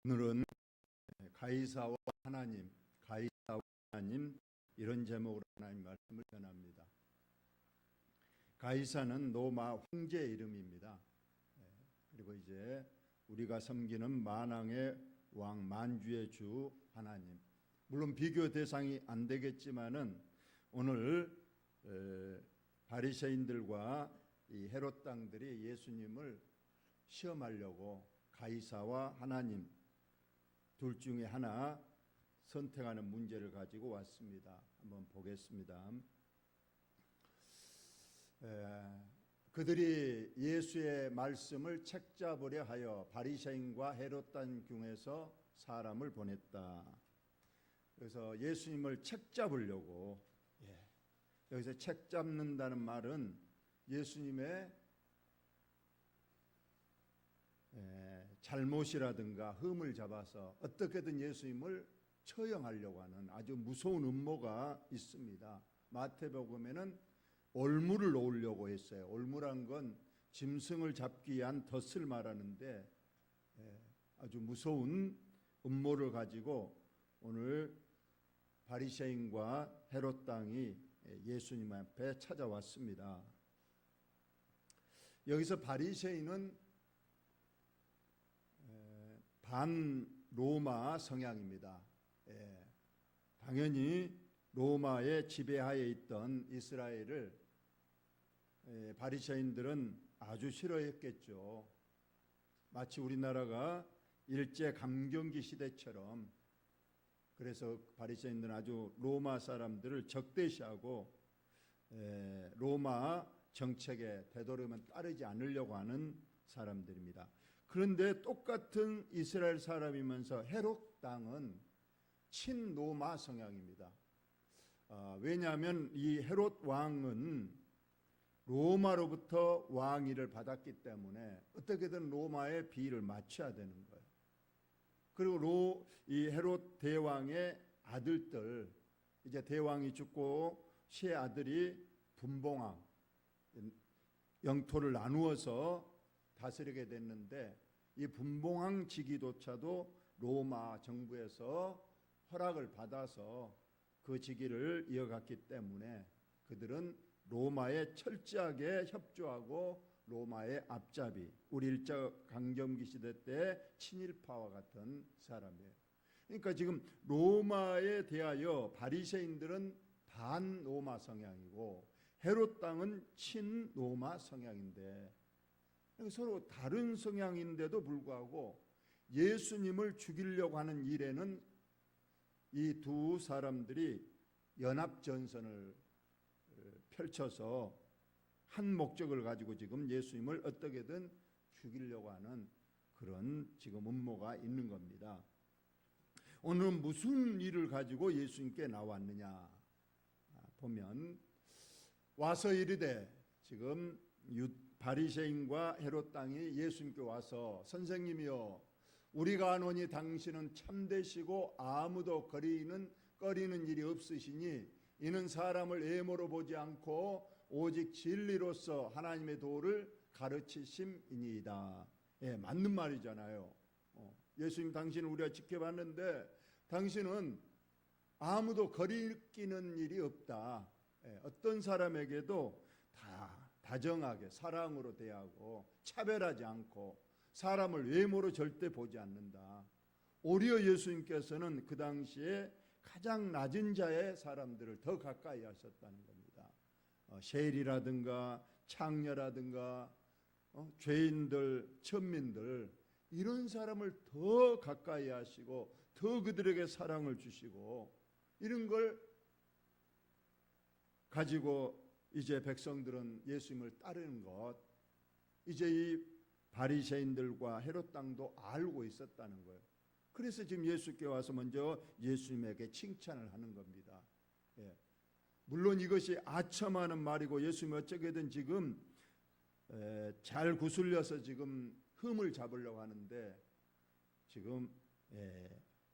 오늘은 가이사와 하나님, 가이사와 하나님 이런 제목으로 하나님 말씀을 전합니다. 가이사는 로마 황제의 이름입니다. 그리고 이제 우리가 섬기는 만왕의 왕, 만주의 주 하나님. 물론 비교 대상이 안 되겠지만은 오늘 바리새인들과 이 헤롯 당들이 예수님을 시험하려고 가이사와 하나님 둘 중에 하나 선택하는 문제를 가지고 왔습니다. 한번 보겠습니다. 그들이 예수의 말씀을 책잡으려 하여 바리새인과 헤롯 당 중에서 사람을 보냈다. 그래서 예수님을 책잡으려고, 여기서 책잡는다는 말은 예수님의 잘못이라든가 흠을 잡아서 어떻게든 예수님을 처형하려고 하는 아주 무서운 음모가 있습니다. 마태복음에는 올무를 놓으려고 했어요. 올무란 건 짐승을 잡기 위한 덫을 말하는데 아주 무서운 음모를 가지고 오늘 바리새인과 헤롯 당이 예수님 앞에 찾아왔습니다. 여기서 바리새인은 반 로마 성향입니다. 당연히 로마의 지배하에 있던 이스라엘을 바리새인들은 아주 싫어했겠죠. 마치 우리나라가 일제 감경기 시대처럼. 그래서 바리새인들은 아주 로마 사람들을 적대시하고 로마 정책에 되도록이면 따르지 않으려고 하는 사람들입니다. 그런데 똑같은 이스라엘 사람이면서 헤롯 당은 친로마 성향입니다. 왜냐하면 이 헤롯 왕은 로마로부터 왕위를 받았기 때문에 어떻게든 로마의 비위를 맞춰야 되는 거예요. 그리고 이 헤롯 대왕의 아들들, 이제 대왕이 죽고 세 아들이 분봉왕, 영토를 나누어서 다스리게 됐는데 이 분봉왕 직위조차도 로마 정부에서 허락을 받아서 그 직위를 이어갔기 때문에 그들은 로마에 철저하게 협조하고 로마의 앞잡이, 우리 일제 강점기 시대 때 친일파와 같은 사람이에요. 그러니까 지금 로마에 대하여 바리새인들은 반로마 성향이고 헤롯 당은 친로마 성향인데 서로 다른 성향인데도 불구하고 예수님을 죽이려고 하는 일에는 이 두 사람들이 연합전선을 펼쳐서 한 목적을 가지고 지금 예수님을 어떻게든 죽이려고 하는 그런 지금 음모가 있는 겁니다. 오늘은 무슨 일을 가지고 예수님께 나왔느냐 보면 와서 이르되, 지금 바리새인과 헤롯 당이 예수님께 와서 선생님이여, 우리가 아노니 당신은 참되시고 아무도 꺼리는 일이 없으시니 이는 사람을 외모로 보지 않고 오직 진리로서 하나님의 도를 가르치심이니이다. 맞는 말이잖아요. 예수님, 당신은 우리가 지켜봤는데 당신은 아무도 거리끼는 일이 없다. 어떤 사람에게도 다 다정하게 사랑으로 대하고 차별하지 않고 사람을 외모로 절대 보지 않는다. 오히려 예수님께서는 그 당시에 가장 낮은 자의 사람들을 더 가까이 하셨다는 겁니다. 세리라든가 창녀라든가 죄인들, 천민들, 이런 사람을 더 가까이 하시고 더 그들에게 사랑을 주시고, 이런 걸 가지고 이제 백성들은 예수님을 따르는 것, 이제 이 바리새인들과 헤롯 당도 알고 있었다는 거예요. 그래서 지금 예수께 와서 먼저 예수님에게 칭찬을 하는 겁니다. 물론 이것이 아첨하는 말이고 예수님이 어쩌게든 지금 잘 구슬려서 지금 흠을 잡으려고 하는데 지금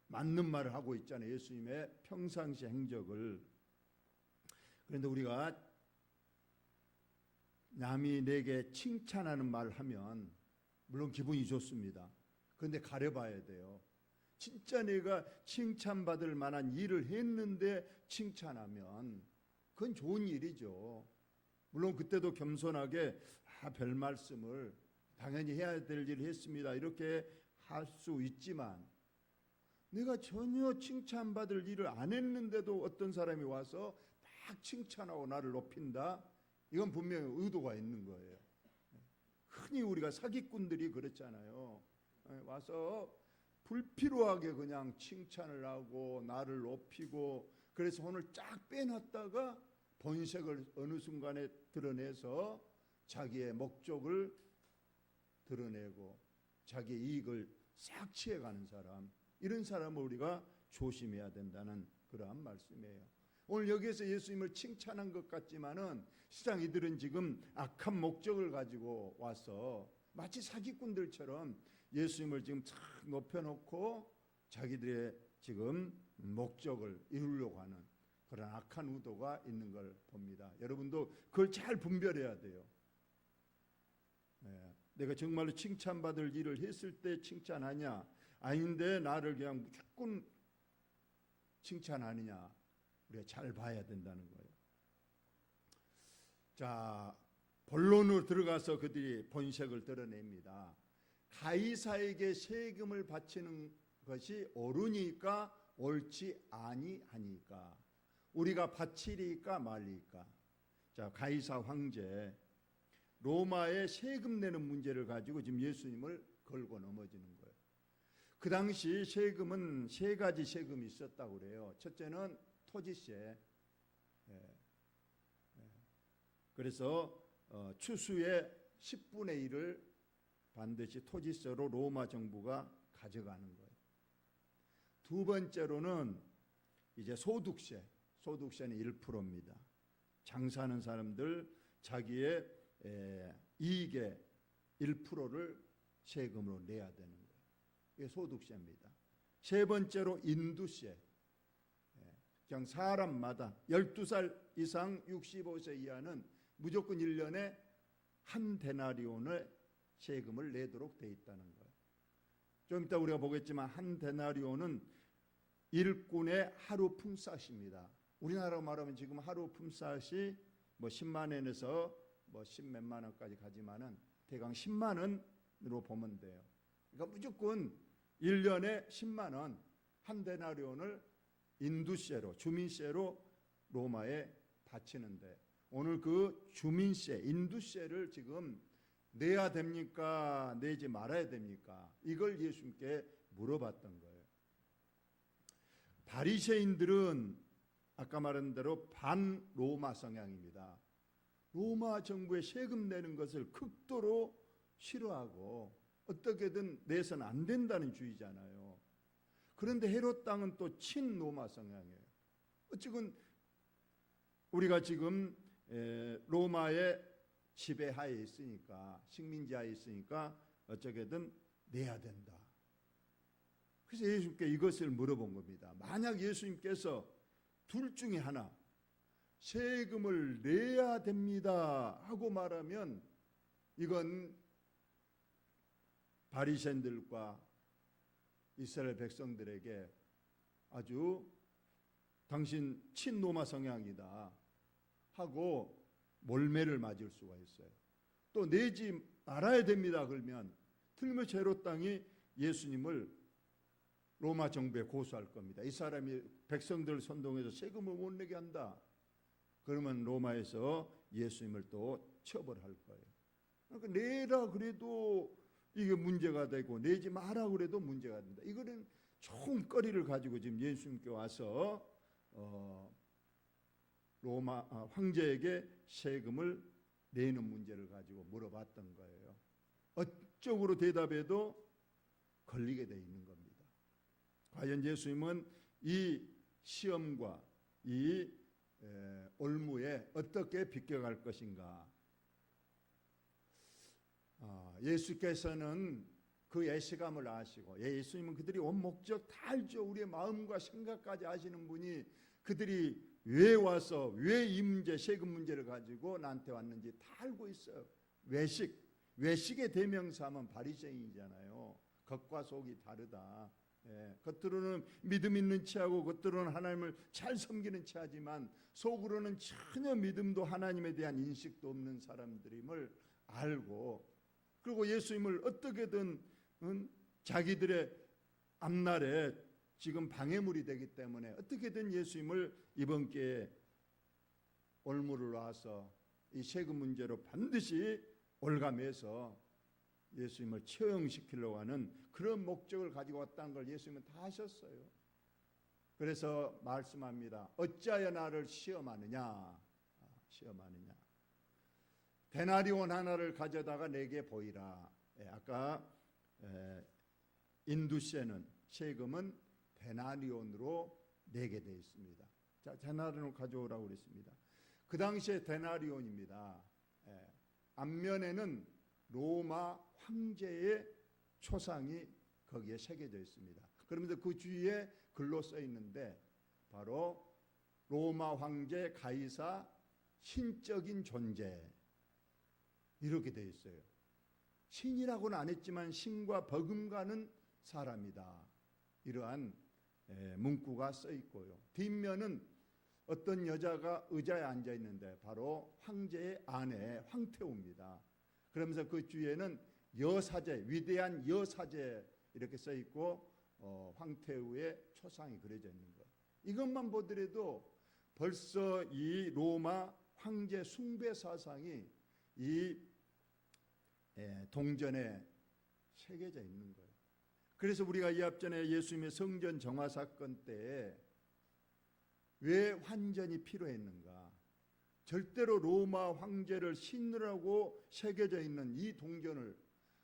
맞는 말을 하고 있잖아요. 예수님의 평상시 행적을. 그런데 우리가 남이 내게 칭찬하는 말을 하면 물론 기분이 좋습니다. 그런데 가려봐야 돼요. 진짜 내가 칭찬받을 만한 일을 했는데 칭찬하면 그건 좋은 일이죠. 물론 그때도 겸손하게 별 말씀을 당연히 해야 될 일을 했습니다 이렇게 할 수 있지만, 내가 전혀 칭찬받을 일을 안 했는데도 어떤 사람이 와서 막 칭찬하고 나를 높인다, 이건 분명히 의도가 있는 거예요. 흔히 우리가 사기꾼들이 그렇잖아요. 와서 불필요하게 그냥 칭찬을 하고 나를 높이고, 그래서 오늘 쫙 빼놨다가 본색을 어느 순간에 드러내서 자기의 목적을 드러내고 자기의 이익을 싹 취해가는 사람, 이런 사람을 우리가 조심해야 된다는 그러한 말씀이에요. 오늘 여기에서 예수님을 칭찬한 것 같지만은 시장 이들은 지금 악한 목적을 가지고 와서 마치 사기꾼들처럼 예수님을 지금 착 높여놓고 자기들의 지금 목적을 이루려고 하는 그런 악한 의도가 있는 걸 봅니다. 여러분도 그걸 잘 분별해야 돼요. 내가 정말로 칭찬받을 일을 했을 때 칭찬하냐, 아닌데 나를 그냥 무조건 칭찬하느냐, 우리가 잘 봐야 된다는 거예요. 자, 본론으로 들어가서 그들이 본색을 드러냅니다. 가이사에게 세금을 바치는 것이 옳으니까 옳지 아니하니까, 우리가 바치리까 말리까. 자, 가이사 황제, 로마에 세금 내는 문제를 가지고 지금 예수님을 걸고 넘어지는 거예요. 그 당시 세금은 세 가지 세금이 있었다고 그래요. 첫째는 토지세. 그래서 추수의 10분의 1을 반드시 토지세로 로마 정부가 가져가는 거예요. 두 번째로는 이제 소득세. 소득세는 1%입니다. 장사하는 사람들 자기의 이익의 1%를 세금으로 내야 되는 거예요. 이게 소득세입니다. 세 번째로 인두세. 그냥 사람마다 12살 이상 65세 이하는 무조건 1년에 한 데나리온의 세금을 내도록 돼 있다는 거예요. 좀 이따 우리가 보겠지만 한 데나리온은 일꾼의 하루 품삯입니다. 우리나라로 말하면 지금 하루 품삯이 뭐 10만 원에서 뭐 10몇만 원까지 가지만은 대강 10만 원으로 보면 돼요. 그러니까 무조건 1년에 10만 원, 한 데나리온을 인두세로, 주민세로 로마에 바치는데, 오늘 그 주민세, 인두세를 지금 내야 됩니까? 내지 말아야 됩니까? 이걸 예수님께 물어봤던 거예요. 바리새인들은 아까 말한 대로 반로마 성향입니다. 로마 정부에 세금 내는 것을 극도로 싫어하고 어떻게든 내서는 안 된다는 주의잖아요. 그런데 헤롯 땅은 또 친로마 성향이에요. 어쨌든 우리가 지금 로마의 지배하에 있으니까, 식민지하에 있으니까 어떻게든 내야 된다. 그래서 예수님께 이것을 물어본 겁니다. 만약 예수님께서 둘 중에 하나, 세금을 내야 됩니다 하고 말하면 이건 바리새인들과 이스라엘 백성들에게 아주 당신 친로마 성향이다 하고 몰매를 맞을 수가 있어요. 또 내지 말아야 됩니다 그러면 틀림없이 헤롯 땅이 예수님을 로마 정부에 고소할 겁니다. 이 사람이 백성들을 선동해서 세금을 못 내게 한다. 그러면 로마에서 예수님을 또 처벌할 거예요. 그러니까 내라 그래도 이게 문제가 되고 내지 마라 그래도 문제가 된다. 이거는 총거리를 가지고 지금 예수님께 와서 로마 황제에게 세금을 내는 문제를 가지고 물어봤던 거예요. 어쩌고로 대답해도 걸리게 돼 있는 겁니다. 과연 예수님은 이 시험과 이 올무에 어떻게 비껴갈 것인가? 예수께서는 그 예시감을 아시고, 예수님은 그들이 온 목적 다 알죠. 우리의 마음과 생각까지 아시는 분이 그들이 왜 와서 왜 이 문제, 세금 문제를 가지고 나한테 왔는지 다 알고 있어요. 외식의 대명사는 바리새인이잖아요. 겉과 속이 다르다. 겉으로는 믿음 있는 체하고 겉으로는 하나님을 잘 섬기는 체하지만 속으로는 전혀 믿음도 하나님에 대한 인식도 없는 사람들임을 알고, 그리고 예수님을 어떻게든 자기들의 앞날에 지금 방해물이 되기 때문에 어떻게든 예수님을 이번 기회에 올무를 놔서 이 세금 문제로 반드시 올가매서 예수님을 처형시키려고 하는 그런 목적을 가지고 왔다는 걸 예수님은 다 아셨어요. 그래서 말씀합니다. 어찌하여 나를 시험하느냐. 시험하느냐. 데나리온 하나를 가져다가 내게 보이라. 아까 인두세는 세금은 데나리온으로 내게 되어 있습니다. 자, 데나리온 가져오라고 그랬습니다. 그 당시에 데나리온입니다. 앞면에는 로마 황제의 초상이 거기에 새겨져 있습니다. 그러면서 그 주위에 글로 써 있는데 바로 로마 황제 가이사 신적인 존재 이렇게 되어 있어요. 신이라고는 안 했지만 신과 버금가는 사람이다. 이러한 문구가 써 있고요. 뒷면은 어떤 여자가 의자에 앉아 있는데 바로 황제의 아내 황태우입니다. 그러면서 그 뒤에는 여사제, 위대한 여사제 이렇게 써 있고 황태우의 초상이 그려져 있는 거예요. 이것만 보더라도 벌써 이 로마 황제 숭배 사상이 이 동전에 새겨져 있는 거예요. 그래서 우리가 이 앞전에 예수님의 성전 정화 사건 때에 왜 환전이 필요했는가? 절대로 로마 황제를 신으라고 새겨져 있는 이 동전을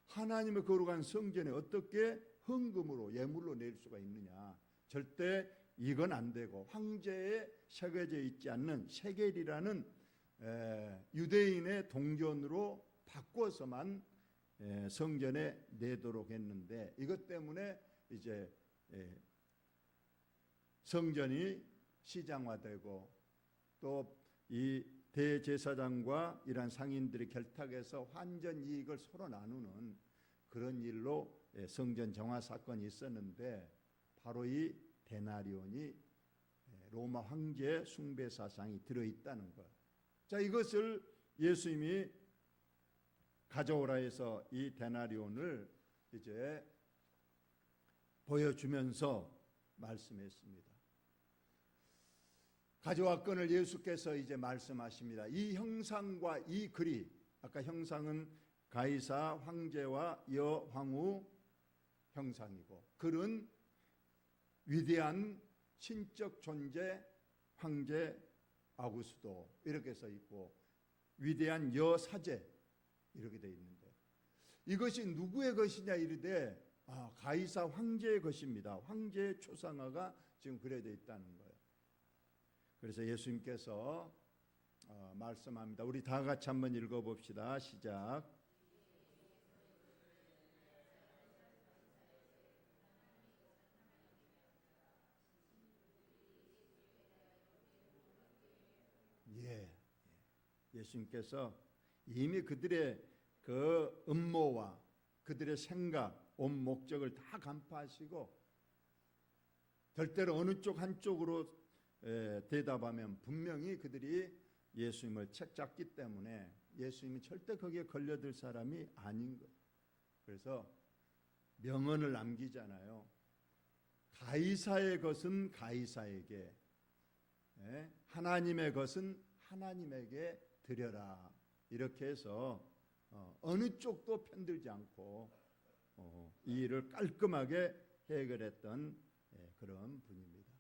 하나님의 거룩한 성전에 어떻게 헌금으로 예물로 낼 수가 있느냐? 절대 이건 안 되고 황제에 새겨져 있지 않는 세겔이라는 유대인의 동전으로 바꿔서만 성전에 내도록 했는데, 이것 때문에 이제 성전이 시장화되고 또 이 대제사장과 이러한 상인들이 결탁해서 환전 이익을 서로 나누는 그런 일로 성전 정화 사건이 있었는데, 바로 이 데나리온이 로마 황제 숭배 사상이 들어있다는 것. 자, 이것을 예수님이 가져오라 해서 이 데나리온을 이제 보여주면서 말씀했습니다. 가져왔건을 예수께서 이제 말씀하십니다. 이 형상과 이 글이, 아까 형상은 가이사 황제와 여황후 형상이고, 글은 위대한 신적 존재 황제 아구스도 이렇게 써 있고, 위대한 여사제 이렇게 되어 있는데, 이것이 누구의 것이냐 이르되 가이사 황제의 것입니다. 황제의 초상화가 지금 그려져 있다는 거예요. 그래서 예수님께서 말씀합니다. 우리 다 같이 한번 읽어봅시다. 시작. 예수님께서 이미 그들의 그 음모와 그들의 생각, 온 목적을 다 간파하시고, 절대로 어느 쪽 한쪽으로 대답하면 분명히 그들이 예수님을 책잡기 때문에 예수님이 절대 거기에 걸려들 사람이 아닌 것. 그래서 명언을 남기잖아요. 가이사의 것은 가이사에게, 하나님의 것은 하나님에게 드려라. 이렇게 해서 어느 쪽도 편들지 않고 이 일을 깔끔하게 해결했던 그런 분입니다.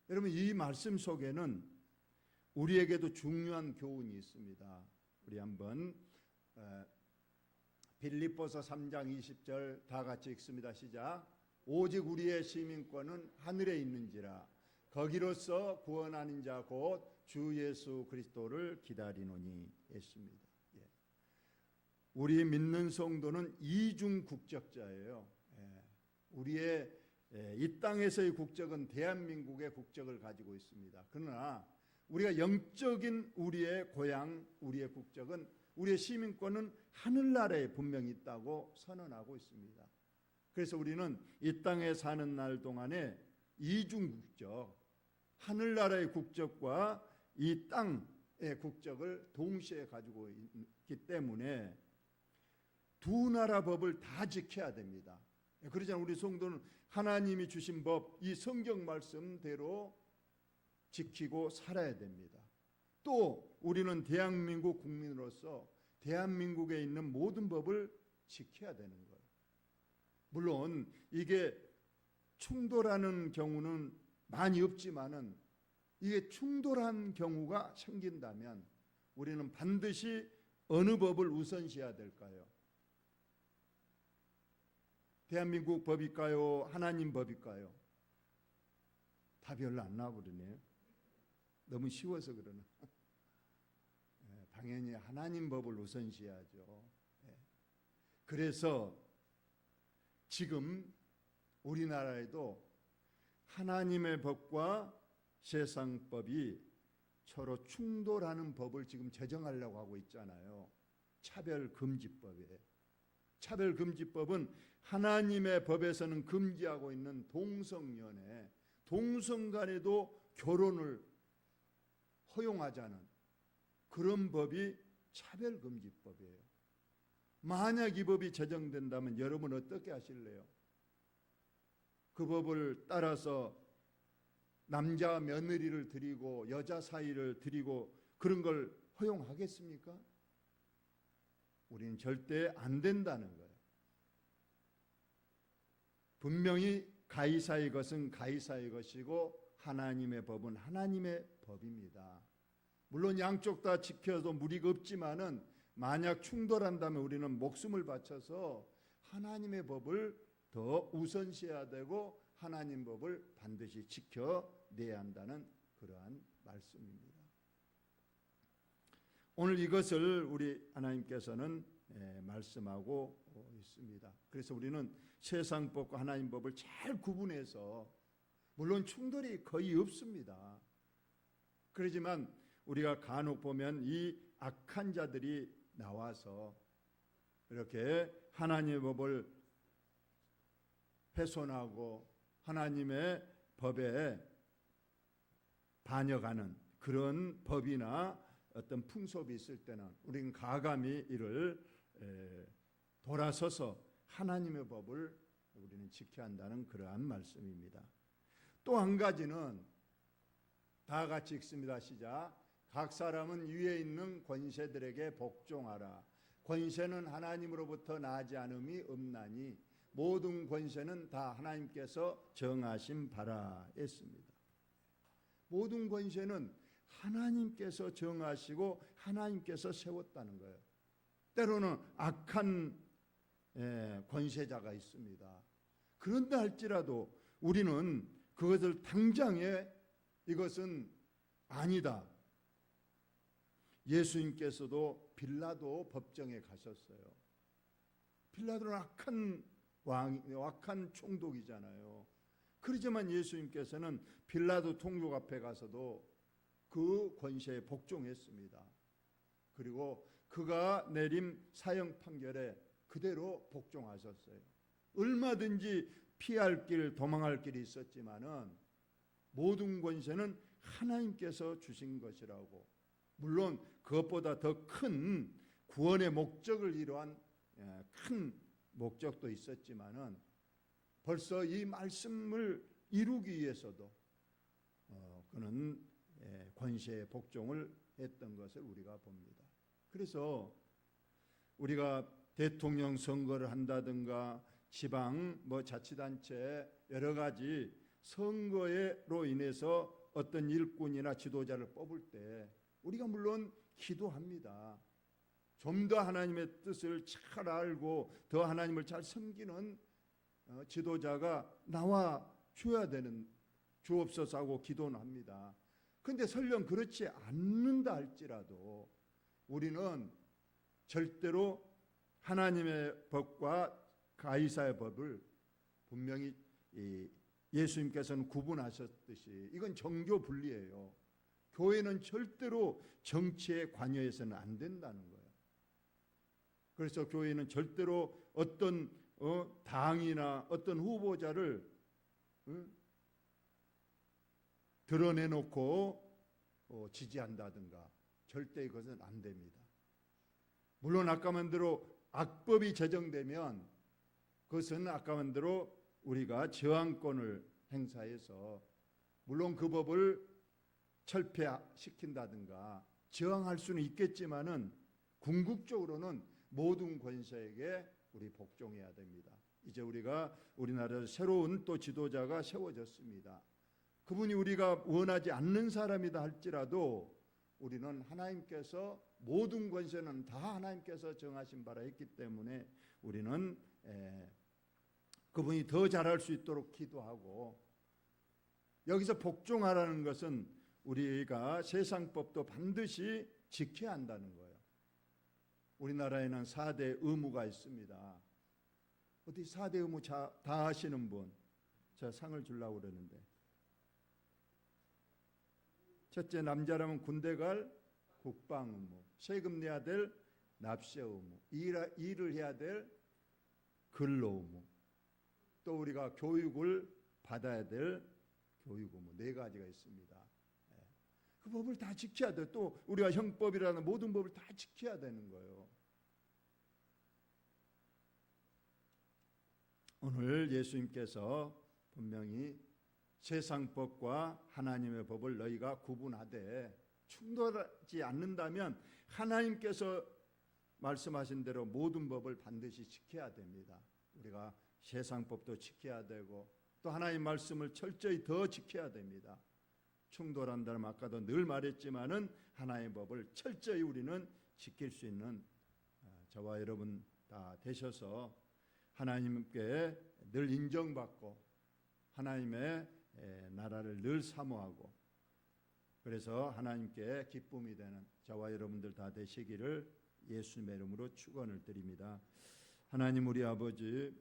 여러분, 이 말씀 속에는 우리에게도 중요한 교훈이 있습니다. 우리 한번 빌립보서 3장 20절 다 같이 읽습니다. 시작. 오직 우리의 시민권은 하늘에 있는지라 거기로서 구원하는 자 곧 주 예수 그리스도를 기다리노니 했습니다. 우리 믿는 성도는 이중 국적자예요. 우리의 이 땅에서의 국적은 대한민국의 국적을 가지고 있습니다. 그러나 우리가 영적인 우리의 고향, 우리의 국적은, 우리의 시민권은 하늘나라에 분명히 있다고 선언하고 있습니다. 그래서 우리는 이 땅에 사는 날 동안에 이중국적, 하늘나라의 국적과 이 땅의 국적을 동시에 가지고 있기 때문에 두 나라 법을 다 지켜야 됩니다. 그러잖아요. 우리 성도는 하나님이 주신 법, 이 성경 말씀대로 지키고 살아야 됩니다. 또 우리는 대한민국 국민으로서 대한민국에 있는 모든 법을 지켜야 되는 거예요. 물론 이게 충돌하는 경우는 많이 없지만은 이게 충돌한 경우가 생긴다면 우리는 반드시 어느 법을 우선시해야 될까요? 대한민국 법일까요? 하나님 법일까요? 답이 별로 안 나와버리네요. 너무 쉬워서 그러나. 당연히 하나님 법을 우선시해야죠. 그래서 지금 우리나라에도 하나님의 법과 세상 법이 서로 충돌하는 법을 지금 제정하려고 하고 있잖아요. 차별금지법에. 차별금지법은 하나님의 법에서는 금지하고 있는 동성연애, 동성 간에도 결혼을 허용하자는 그런 법이 차별금지법이에요. 만약 이 법이 제정된다면 여러분 어떻게 하실래요? 그 법을 따라서 남자 며느리를 드리고 여자 사이를 드리고 그런 걸 허용하겠습니까? 우리는 절대 안 된다는 거예요. 분명히 가이사의 것은 가이사의 것이고 하나님의 법은 하나님의 법입니다. 물론 양쪽 다 지켜도 무리가 없지만은 만약 충돌한다면 우리는 목숨을 바쳐서 하나님의 법을 더 우선시해야 되고 하나님 법을 반드시 지켜내야 한다는 그러한 말씀입니다. 오늘 이것을 우리 하나님께서는 말씀하고 있습니다. 그래서 우리는 세상 법과 하나님 법을 잘 구분해서 물론 충돌이 거의 없습니다. 그렇지만 우리가 간혹 보면 이 악한 자들이 나와서 이렇게 하나님의 법을 훼손하고 하나님의 법에 반역하는 그런 법이나 어떤 풍습이 있을 때는 우리는 가감히 이를 돌아서서 하나님의 법을 우리는 지켜야 한다는 그러한 말씀입니다. 또 한 가지는 다 같이 읽습니다. 시작. 각 사람은 위에 있는 권세들에게 복종하라. 권세는 하나님으로부터 나지 않음이 없나니 모든 권세는 다 하나님께서 정하신 바라 했습니다. 모든 권세는 하나님께서 정하시고 하나님께서 세웠다는 거예요. 때로는 악한 권세자가 있습니다. 그런다 할지라도 우리는 그것을 당장에 이것은 아니다. 예수님께서도 빌라도 법정에 가셨어요. 빌라도는 악한 악한 총독이잖아요. 그러지만 예수님께서는 빌라도 통독 앞에 가서도 그 권세에 복종했습니다. 그리고 그가 내린 사형 판결에 그대로 복종하셨어요. 얼마든지 피할 길, 도망할 길이 있었지만은 모든 권세는 하나님께서 주신 것이라고. 물론 그것보다 더 큰 구원의 목적을 이루한 큰 목적도 있었지만은 벌써 이 말씀을 이루기 위해서도 그는 권세에 복종을 했던 것을 우리가 봅니다. 그래서 우리가 대통령 선거를 한다든가 지방 자치단체 여러 가지 선거로 인해서 어떤 일꾼이나 지도자를 뽑을 때 우리가 물론 기도합니다. 좀 더 하나님의 뜻을 잘 알고 더 하나님을 잘 섬기는 지도자가 나와 줘야 되는 주옵소서 하고 기도는 합니다. 그런데 설령 그렇지 않는다 할지라도 우리는 절대로 하나님의 법과 가이사의 법을 분명히 예수님께서는 구분하셨듯이 이건 정교 분리예요. 교회는 절대로 정치에 관여해서는 안 된다는 거예요. 그래서 교회는 절대로 어떤 당이나 어떤 후보자를 드러내놓고 지지한다든가 절대 그것은 안 됩니다. 물론 아까 말대로 악법이 제정되면 그것은 아까 말대로 우리가 저항권을 행사해서 물론 그 법을 철폐시킨다든가 저항할 수는 있겠지만은 궁극적으로는 모든 권세에게 우리 복종해야 됩니다. 이제 우리가 우리나라에서 새로운 또 지도자가 세워졌습니다. 그분이 우리가 원하지 않는 사람이다 할지라도 우리는 하나님께서 모든 권세는 다 하나님께서 정하신 바라 했기 때문에 우리는 그분이 더 잘할 수 있도록 기도하고, 여기서 복종하라는 것은 우리가 세상법도 반드시 지켜야 한다는 거예요. 우리나라에는 4대 의무가 있습니다. 어디 4대 의무 다 하시는 분? 제가 상을 주려고 그러는데. 첫째, 남자라면 군대 갈 국방 의무, 세금 내야 될 납세 의무, 일을 해야 될 근로 의무, 또 우리가 교육을 받아야 될 교육 의무, 4가지가 있습니다. 그 법을 다 지켜야 돼. 또 우리가 형법이라는 모든 법을 다 지켜야 되는 거예요. 오늘 예수님께서 분명히 세상 법과 하나님의 법을 너희가 구분하되 충돌하지 않는다면 하나님께서 말씀하신 대로 모든 법을 반드시 지켜야 됩니다. 우리가 세상 법도 지켜야 되고 또 하나님 말씀을 철저히 더 지켜야 됩니다. 충돌한다면 아까도 늘 말했지만은 하나님의 법을 철저히 우리는 지킬 수 있는 저와 여러분 다 되셔서 하나님께 늘 인정받고 하나님의 나라를 늘 사모하고, 그래서 하나님께 기쁨이 되는 저와 여러분들 다 되시기를 예수님의 이름으로 축원을 드립니다. 하나님 우리 아버지,